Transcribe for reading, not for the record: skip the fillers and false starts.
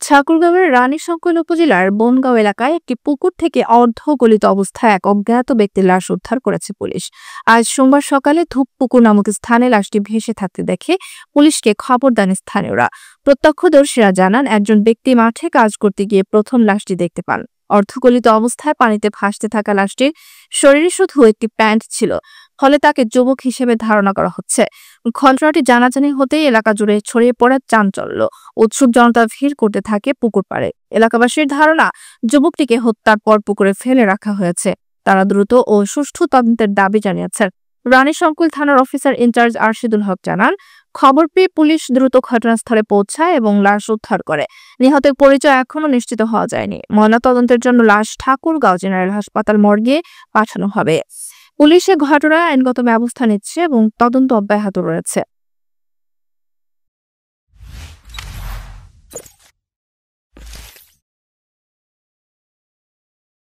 ঠাকুরগাঁওয়ের রানীশংকৈল উপজেলার বনগাঁও এলাকায় একটি পুকুর থেকে অর্ধগলিত অবস্থায় এক অজ্ঞাত ব্যক্তির লাশ উদ্ধার করেছে পুলিশ। আজ সোমবার সকালে ধূপপুকুর নামক স্থানে লাশটি ভেসে থাকতে দেখে পুলিশকে খবর দেন স্থানীয়রা। প্রত্যক্ষদর্শীরা জানান, একজন ব্যক্তি মাঠে কাজ করতে গিয়ে প্রথম লাশটি দেখতে পান। অর্ধগলিত অবস্থায় পানিতে ভাসতে থাকা লাশটির শরীরে শুধু একটি প্যান্ট ছিল, ফলে তাকে যুবক হিসেবে ধারণা করা হচ্ছে। ঘটনাটি জানাজানি হতেই এলাকা জুড়ে ছড়িয়ে পড়ে চাঞ্চল্য। উৎসুক জনতা ভিড় করতে থাকে পুকুর পাড়ে। এলাকাবাসীর ধারণা, যুবকটিকে হত্যার পর পুকুরে ফেলে রাখা হয়েছে। তারা দ্রুত ও সুষ্ঠু তদন্তের দাবি জানিয়েছেন। রানীশংকৈল থানার অফিসার ইনচার্জ আরশিদুল হক জানান, খবর পেয়ে পুলিশ দ্রুত ঘটনাস্থলে পৌঁছায় এবং লাশ উদ্ধার করে। নিহতের পরিচয় এখনো নিশ্চিত হওয়া যায়নি। ময়নাতদন্তের জন্য লাশ ঠাকুরগাঁও জেনারেল হাসপাতাল মর্গে পাঠানো হবে। পুলিশ ঘটনায় আইনগত ব্যবস্থা নিচ্ছে এবং তদন্ত অব্যাহত রয়েছে।